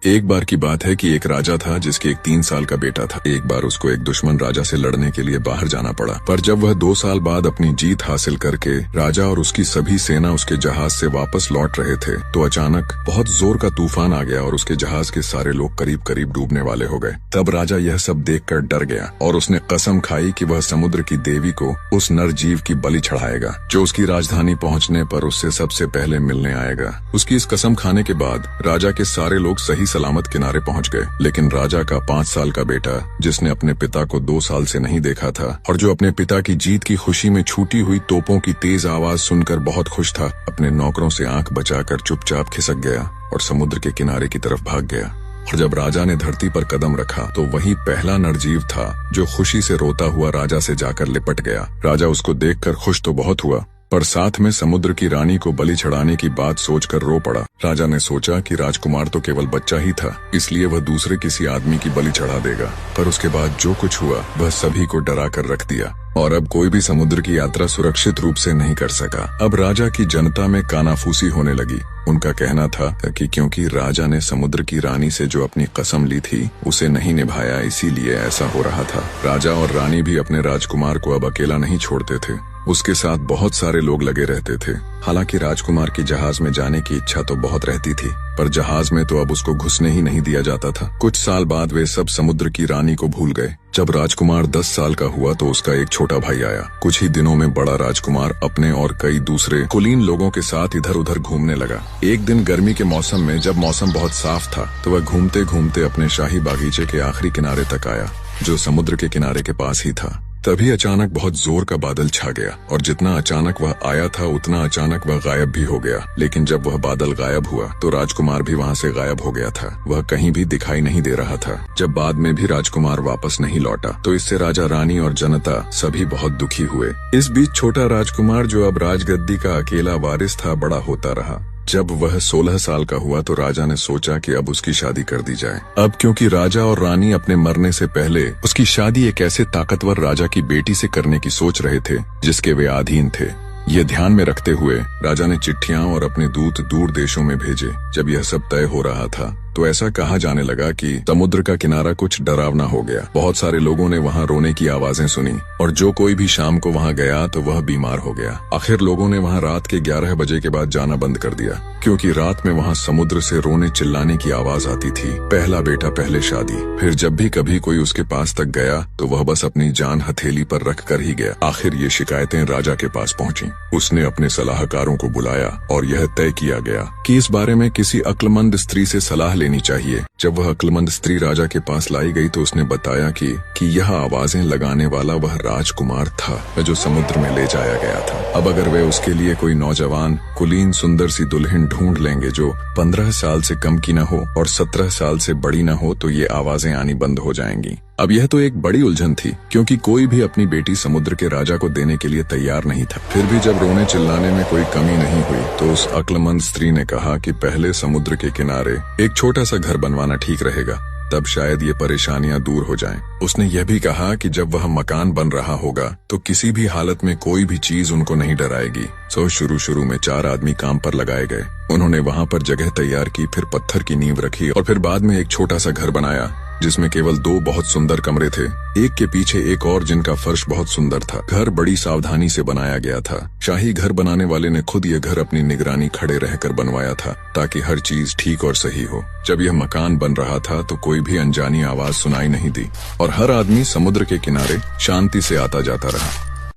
एक बार की बात है कि एक राजा था जिसके एक 3 साल का बेटा था। एक बार उसको एक दुश्मन राजा से लड़ने के लिए बाहर जाना पड़ा, पर जब वह 2 साल बाद अपनी जीत हासिल करके राजा और उसकी सभी सेना उसके जहाज से वापस लौट रहे थे तो अचानक बहुत जोर का तूफान आ गया और उसके जहाज के सारे लोग करीब करीब डूबने वाले हो गए। तब राजा यह सब देखकर डर गया और उसने कसम खाई कि वह समुद्र की देवी को उस नर जीव की बलि चढ़ाएगा जो उसकी राजधानी पहुँचने पर उससे सबसे पहले मिलने आएगा। उसकी इस कसम खाने के बाद राजा के सारे लोग सही सलामत किनारे पहुंच गए, लेकिन राजा का 5 साल का बेटा जिसने अपने पिता को 2 साल से नहीं देखा था और जो अपने पिता की जीत की खुशी में छूटी हुई तोपों की तेज आवाज सुनकर बहुत खुश था, अपने नौकरों से आंख बचाकर चुपचाप खिसक गया और समुद्र के किनारे की तरफ भाग गया। और जब राजा ने धरती पर कदम रखा तो वही पहला नरजीव था जो खुशी से रोता हुआ राजा से जाकर लिपट गया। राजा उसको देखकर खुश तो बहुत हुआ, पर साथ में समुद्र की रानी को बलि चढ़ाने की बात सोचकर रो पड़ा। राजा ने सोचा कि राजकुमार तो केवल बच्चा ही था, इसलिए वह दूसरे किसी आदमी की बलि चढ़ा देगा। पर उसके बाद जो कुछ हुआ वह सभी को डरा कर रख दिया और अब कोई भी समुद्र की यात्रा सुरक्षित रूप से नहीं कर सका। अब राजा की जनता में कानाफूसी होने लगी। उनका कहना था कि क्योंकि राजा ने समुद्र की रानी से जो अपनी कसम ली थी उसे नहीं निभाया, इसीलिए ऐसा हो रहा था। राजा और रानी भी अपने राजकुमार को अब अकेला नहीं छोड़ते थे, उसके साथ बहुत सारे लोग लगे रहते थे। हालांकि राजकुमार की जहाज में जाने की इच्छा तो बहुत रहती थी, पर जहाज में तो अब उसको घुसने ही नहीं दिया जाता था। कुछ साल बाद वे सब समुद्र की रानी को भूल गए। जब राजकुमार 10 साल का हुआ तो उसका एक छोटा भाई आया। कुछ ही दिनों में बड़ा राजकुमार अपने और कई दूसरे कुलीन लोगों के साथ इधर उधर घूमने लगा। एक दिन गर्मी के मौसम में जब मौसम बहुत साफ था तो वह घूमते घूमते अपने शाही बागीचे के आखिरी किनारे तक आया जो समुद्र के किनारे के पास ही था। तभी अचानक बहुत जोर का बादल छा गया और जितना अचानक वह आया था उतना अचानक वह गायब भी हो गया। लेकिन जब वह बादल गायब हुआ तो राजकुमार भी वहाँ से गायब हो गया था, वह कहीं भी दिखाई नहीं दे रहा था। जब बाद में भी राजकुमार वापस नहीं लौटा तो इससे राजा, रानी और जनता सभी बहुत दुखी हुए। इस बीच छोटा राजकुमार जो अब राजगद्दी का अकेला वारिस था बड़ा होता रहा। जब वह 16 साल का हुआ तो राजा ने सोचा कि अब उसकी शादी कर दी जाए। अब क्योंकि राजा और रानी अपने मरने से पहले उसकी शादी एक ऐसे ताकतवर राजा की बेटी से करने की सोच रहे थे जिसके वे अधीन थे। ये ध्यान में रखते हुए राजा ने चिट्ठियां और अपने दूत दूर देशों में भेजे। जब यह सब तय हो रहा था तो ऐसा कहा जाने लगा कि समुद्र का किनारा कुछ डरावना हो गया। बहुत सारे लोगों ने वहाँ रोने की आवाजें सुनी और जो कोई भी शाम को वहाँ गया तो वह बीमार हो गया। आखिर लोगों ने वहाँ रात के 11 बजे के बाद जाना बंद कर दिया क्योंकि रात में वहाँ समुद्र से रोने चिल्लाने की आवाज आती थी। पहला बेटा पहले शादी। फिर जब भी कभी कोई उसके पास तक गया तो वह बस अपनी जान हथेली पर रख कर ही गया। आखिर ये शिकायतें राजा के पास पहुँची। उसने अपने सलाहकारों को बुलाया और यह तय किया गया कि इस बारे में किसी अक्लमंद स्त्री से सलाह लेनी चाहिए। जब वह अक्लमंद स्त्री राजा के पास लाई गई तो उसने बताया कि यह आवाजें लगाने वाला वह राजकुमार था जो समुद्र में ले जाया गया था। अब अगर वे उसके लिए कोई नौजवान कुलीन सुंदर सी दुल्हन ढूंढ लेंगे जो 15 साल से कम की न हो और 17 साल से बड़ी न हो तो ये आवाजें आनी बंद हो जाएंगी। अब यह तो एक बड़ी उलझन थी क्योंकि कोई भी अपनी बेटी समुद्र के राजा को देने के लिए तैयार नहीं था। फिर भी जब रोने चिल्लाने में कोई कमी नहीं हुई तो उस अक्लमंद स्त्री ने कहा कि पहले समुद्र के किनारे एक छोटा सा घर बनवाना ठीक रहेगा, तब शायद ये परेशानियां दूर हो जाएं। उसने यह भी कहा कि जब वह मकान बन रहा होगा तो किसी भी हालत में कोई भी चीज उनको नहीं डराएगी। सो शुरू में 4 आदमी काम पर लगाए गए। उन्होंने वहाँ पर जगह तैयार की, फिर पत्थर की नींव रखी और फिर बाद में एक छोटा सा घर बनाया जिसमें केवल 2 बहुत सुंदर कमरे थे, एक के पीछे एक और जिनका फर्श बहुत सुंदर था। घर बड़ी सावधानी से बनाया गया था। शाही घर बनाने वाले ने खुद ये घर अपनी निगरानी खड़े रहकर बनवाया था ताकि हर चीज ठीक और सही हो। जब यह मकान बन रहा था तो कोई भी अनजानी आवाज सुनाई नहीं दी और हर आदमी समुद्र के किनारे शांति से आता जाता रहा।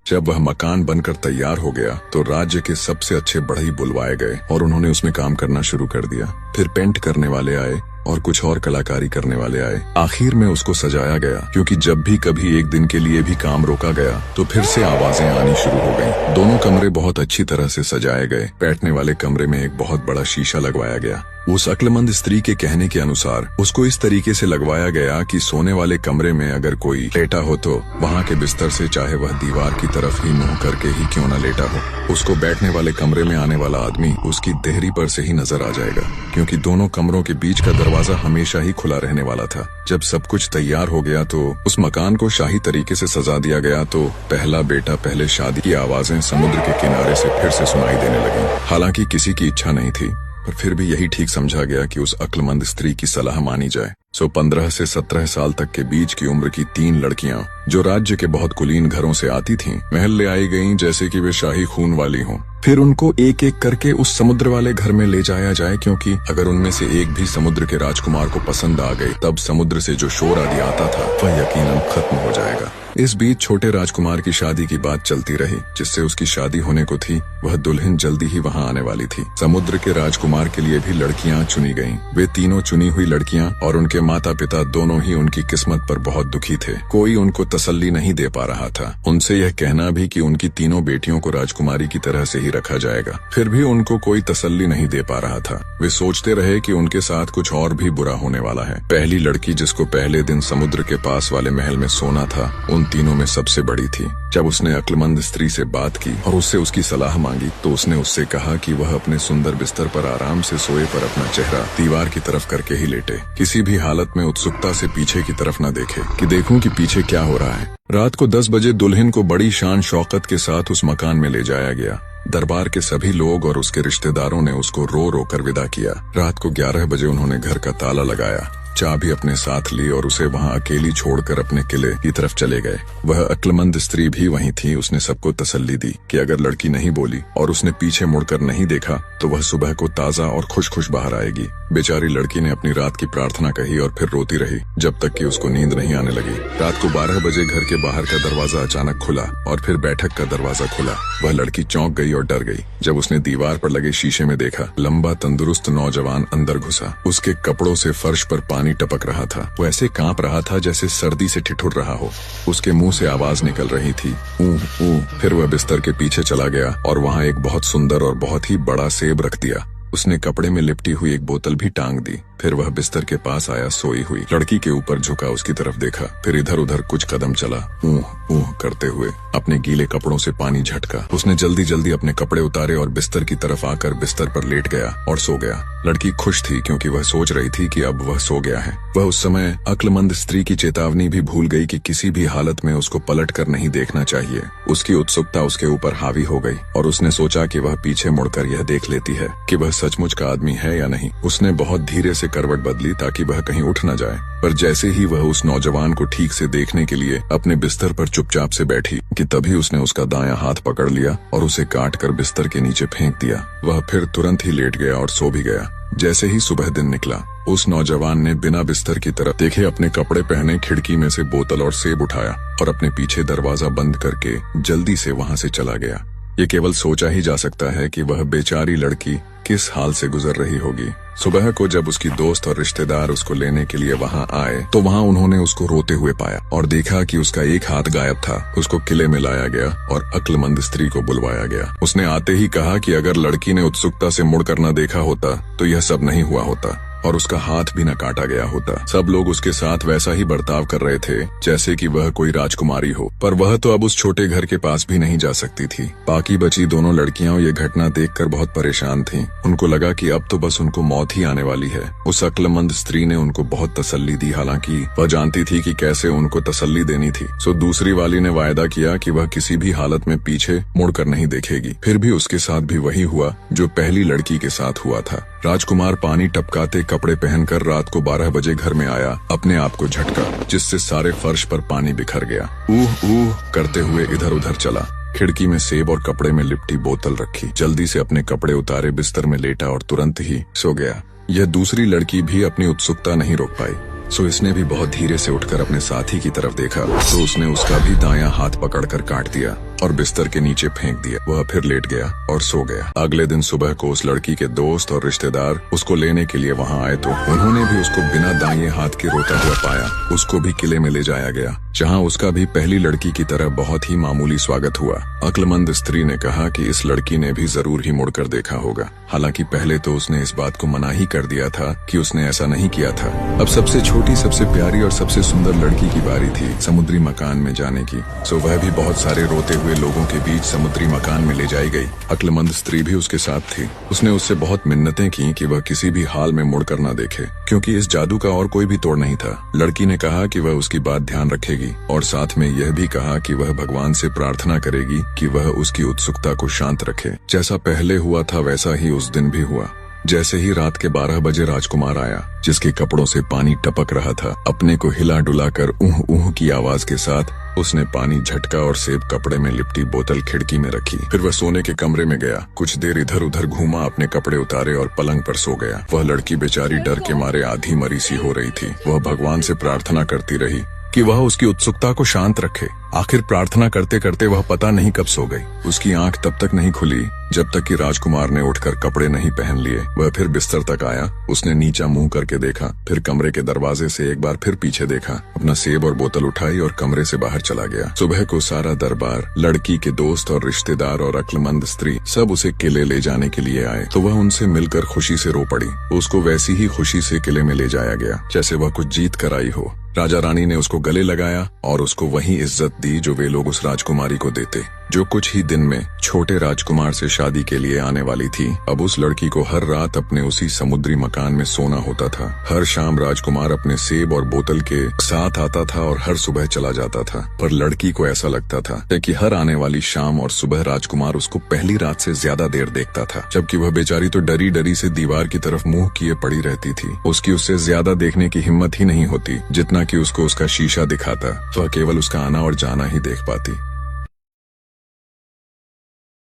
जब वह मकान बनकर तैयार हो गया तो राज्य के सबसे अच्छे बढ़ई बुलवाए गए और उन्होंने उसमें काम करना शुरू कर दिया। फिर पेंट करने वाले आए और कुछ और कलाकारी करने वाले आए। आखिर में उसको सजाया गया क्योंकि जब भी कभी एक दिन के लिए भी काम रोका गया तो फिर से आवाजें आनी शुरू हो गईं। दोनों कमरे बहुत अच्छी तरह से सजाए गए। बैठने वाले कमरे में एक बहुत बड़ा शीशा लगवाया गया। उस अक्लमंद स्त्री के कहने के अनुसार उसको इस तरीके से लगवाया गया कि सोने वाले कमरे में अगर कोई लेटा हो तो वहाँ के बिस्तर से चाहे वह दीवार की तरफ ही मुंह करके ही क्यों न लेटा हो, उसको बैठने वाले कमरे में आने वाला आदमी उसकी देहरी पर से ही नजर आ जाएगा क्योंकि दोनों कमरों के बीच का दरवाजा हमेशा ही खुला रहने वाला था। जब सब कुछ तैयार हो गया तो उस मकान को शाही तरीके से सजा दिया गया तो पहला बेटा पहले शादी की आवाजें समुद्र के किनारे से फिर से सुनाई देने लगी। हालांकि किसी की इच्छा नहीं थी पर फिर भी यही ठीक समझा गया कि उस अक्लमंद स्त्री की सलाह मानी जाए। 15 से 17 साल तक के बीच की उम्र की 3 लड़कियां जो राज्य के बहुत कुलीन घरों से आती थीं, महल ले आई गईं जैसे कि वे शाही खून वाली हों। फिर उनको एक एक करके उस समुद्र वाले घर में ले जाया जाए, क्योंकि अगर उनमें से एक भी समुद्र के राजकुमार को पसंद आ गई, तब समुद्र से जो शोर आदि आता था वह यकीनन खत्म हो जाएगा। इस बीच छोटे राजकुमार की शादी की बात चलती रही। जिससे उसकी शादी होने को थी, वह दुल्हन जल्दी ही वहां आने वाली थी। समुद्र के राजकुमार के लिए भी लड़कियां चुनी गईं। वे तीनों चुनी हुई लड़कियां और उनके माता पिता दोनों ही उनकी किस्मत पर बहुत दुखी थे। कोई उनको तसल्ली नहीं दे पा रहा था। उनसे यह कहना भी कि उनकी तीनों बेटियों को राजकुमारी की तरह से ही रखा जाएगा, फिर भी उनको कोई तसल्ली नहीं दे पा रहा था। वे सोचते रहे कि उनके साथ कुछ और भी बुरा होने वाला है। पहली लड़की, जिसको पहले दिन समुद्र के पास वाले महल में सोना था, उन तीनों में सबसे बड़ी थी। जब उसने अक्लमंद स्त्री से बात की और उससे उसकी सलाह मांगी, तो उसने उससे कहा कि वह अपने सुंदर बिस्तर पर आराम से सोए, पर अपना चेहरा दीवार की तरफ करके ही लेटे। किसी भी हालत में उत्सुकता से पीछे की तरफ न देखे कि देखूं कि पीछे क्या हो रहा है। रात को 10 बजे दुल्हन को बड़ी शान शौकत के साथ उस मकान में ले जाया गया। दरबार के सभी लोग और उसके रिश्तेदारों ने उसको रो रो कर विदा किया। रात को 11 बजे उन्होंने घर का ताला लगाया, चाबी अपने साथ ली और उसे वहां अकेली छोड़कर अपने किले की तरफ चले गए। वह अक्लमंद स्त्री भी वहीं थी। उसने सबको तसल्ली दी कि अगर लड़की नहीं बोली और उसने पीछे मुड़कर नहीं देखा, तो वह सुबह को ताजा और खुश खुश बाहर आएगी। बेचारी लड़की ने अपनी रात की प्रार्थना कही और फिर रोती रही जब तक कि उसको नींद नहीं आने लगी। रात को 12 बजे घर के बाहर का दरवाजा अचानक खुला और फिर बैठक का दरवाजा खुला। वह लड़की चौंक गई और डर गई जब उसने दीवार पर लगे शीशे में देखा। लंबा तंदुरुस्त नौजवान अंदर घुसा। उसके कपड़ों से फर्श पर पानी टपक रहा था। वो ऐसे कांप रहा था जैसे सर्दी से ठिठुर रहा हो। उसके मुंह से आवाज निकल रही थी, ऊं ऊं। फिर वह बिस्तर के पीछे चला गया और वहां एक बहुत सुंदर और बहुत ही बड़ा सेब रख दिया। उसने कपड़े में लिपटी हुई एक बोतल भी टांग दी। फिर वह बिस्तर के पास आया, सोई हुई लड़की के ऊपर झुका, उसकी तरफ देखा, फिर इधर उधर कुछ कदम चला, ऊह ऊह करते हुए अपने गीले कपड़ों से पानी झटका। उसने जल्दी जल्दी अपने कपड़े उतारे और बिस्तर की तरफ आकर बिस्तर पर लेट गया और सो गया। लड़की खुश थी क्योंकि वह सोच रही थी कि अब वह सो गया है। वह उस समय अक्लमंद स्त्री की चेतावनी भी भूल गई कि किसी भी हालत में उसको पलट कर नहीं देखना चाहिए। उसकी उत्सुकता उसके ऊपर हावी हो गई और उसने सोचा कि वह पीछे मुड़कर यह देख लेती है कि वह सचमुच का आदमी है या नहीं। उसने बहुत धीरे से करवट बदली ताकि वह कहीं उठ न जाए, पर जैसे ही वह उस नौजवान को ठीक से देखने के लिए अपने बिस्तर पर चुपचाप से बैठी कि तभी उसने उसका दायां हाथ पकड़ लिया और उसे काट कर बिस्तर के नीचे फेंक दिया। वह फिर तुरंत ही लेट गया और सो भी गया। जैसे ही सुबह दिन निकला, उस नौजवान ने बिना बिस्तर की तरफ देखे अपने कपड़े पहने खिड़की में से बोतल और सेब उठाया और अपने पीछे दरवाजा बंद करके जल्दी से वहां से चला गया। ये केवल सोचा ही जा सकता है कि वह बेचारी लड़की किस हाल से गुजर रही होगी। सुबह को जब उसकी दोस्त और रिश्तेदार उसको लेने के लिए वहां आए, तो वहां उन्होंने उसको रोते हुए पाया और देखा कि उसका एक हाथ गायब था। उसको किले में लाया गया और अक्लमंद स्त्री को बुलवाया गया। उसने आते ही कहा कि अगर लड़की ने उत्सुकता से मुड़कर न देखा होता तो यह सब नहीं हुआ होता और उसका हाथ भी न काटा गया होता। सब लोग उसके साथ वैसा ही बर्ताव कर रहे थे जैसे कि वह कोई राजकुमारी हो, पर वह तो अब उस छोटे घर के पास भी नहीं जा सकती थी। बाकी बची दोनों लड़कियां ये घटना देखकर बहुत परेशान थीं। उनको लगा कि अब तो बस उनको मौत ही आने वाली है। उस अक्लमंद स्त्री ने उनको बहुत तसल्ली दी, हालांकि वह जानती थी कि कैसे उनको तसल्ली देनी थी। सो दूसरी वाली ने वायदा किया कि वह किसी भी हालत में पीछे मुड़कर नहीं देखेगी। फिर भी उसके साथ भी वही हुआ जो पहली लड़की के साथ हुआ था। राजकुमार पानी टपकाते कपड़े पहनकर रात को 12 बजे घर में आया। अपने आप को झटका जिससे सारे फर्श पर पानी बिखर गया। ऊह ऊह करते हुए इधर उधर चला। खिड़की में सेब और कपड़े में लिपटी बोतल रखी। जल्दी से अपने कपड़े उतारे, बिस्तर में लेटा और तुरंत ही सो गया। यह दूसरी लड़की भी अपनी उत्सुकता नहीं रोक पाई। सो इसने भी बहुत धीरे से उठकर अपने साथी की तरफ देखा तो उसने उसका भी दायां हाथ पकड़कर काट दिया और बिस्तर के नीचे फेंक दिया। वह फिर लेट गया और सो गया। अगले दिन सुबह को उस लड़की के दोस्त और रिश्तेदार उसको लेने के लिए वहां आए तो उन्होंने भी उसको बिना दाएं हाथ के रोता हुआ पाया। उसको भी किले में ले जाया गया, जहां उसका भी पहली लड़की की तरह बहुत ही मामूली स्वागत हुआ। अक्लमंद स्त्री ने कहा कि इस लड़की ने भी जरूर ही मुड़कर देखा होगा। हालांकि पहले तो उसने इस बात को मना ही कर दिया था कि उसने ऐसा नहीं किया था। अब सबसे छोटी, सबसे प्यारी और सबसे सुंदर लड़की की बारी थी समुद्री मकान में जाने की। सो वह भी बहुत सारे रोते हुए लोगों के बीच समुद्री मकान में ले जाई गई। अक्लमंद स्त्री भी उसके साथ थी। उसने उससे बहुत मिन्नतें की कि वह किसी भी हाल में मुड़कर न देखे, क्योंकि इस जादू का और कोई भी तोड़ नहीं था। लड़की ने कहा कि वह उसकी बात ध्यान रखेगी और साथ में यह भी कहा कि वह भगवान से प्रार्थना करेगी कि वह उसकी उत्सुकता को शांत रखे। जैसा पहले हुआ था वैसा ही उस दिन भी हुआ। जैसे ही रात के 12 बजे राजकुमार आया, जिसके कपड़ों से पानी टपक रहा था, अपने को हिला डुला कर ऊह ऊह की आवाज के साथ उसने पानी झटका और सेब कपड़े में लिपटी बोतल खिड़की में रखी। फिर वह सोने के कमरे में गया, कुछ देर इधर उधर घूमा, अपने कपड़े उतारे और पलंग पर सो गया। वह लड़की बेचारी डर के मारे आधी मरी सी हो रही थी। वह भगवान से प्रार्थना करती रही कि वह उसकी उत्सुकता को शांत रखे। आखिर प्रार्थना करते करते वह पता नहीं कब सो गई। उसकी आंख तब तक नहीं खुली जब तक कि राजकुमार ने उठकर कपड़े नहीं पहन लिए। वह फिर बिस्तर तक आया, उसने नीचा मुंह करके देखा, फिर कमरे के दरवाजे से एक बार फिर पीछे देखा, अपना सेब और बोतल उठाई और कमरे से बाहर चला गया। सुबह को सारा दरबार, लड़की के दोस्त और रिश्तेदार और अक्लमंद स्त्री सब उसे किले ले जाने के लिए आए, तो वह उनसे मिलकर खुशी से रो पड़ी। उसको वैसी ही खुशी से किले में ले जाया गया जैसे वह कुछ जीत कर आई हो। राजा रानी ने उसको गले लगाया और उसको वही इज्जत दी जो वे लोग उस राजकुमारी को देते, जो कुछ ही दिन में छोटे राजकुमार से शादी के लिए आने वाली थी। अब उस लड़की को हर रात अपने उसी समुद्री मकान में सोना होता था। हर शाम राजकुमार अपने सेब और बोतल के साथ आता था और हर सुबह चला जाता था। पर लड़की को ऐसा लगता था कि हर आने वाली शाम और सुबह राजकुमार उसको पहली रात से ज्यादा देर देखता था, जबकि वह बेचारी तो डरी डरी से दीवार की तरफ मुंह किए पड़ी रहती थी। उसकी उससे ज्यादा देखने की हिम्मत ही नहीं होती जितना कि उसको उसका शीशा दिखाता। वह केवल उसका आना और जाना ही देख पाती।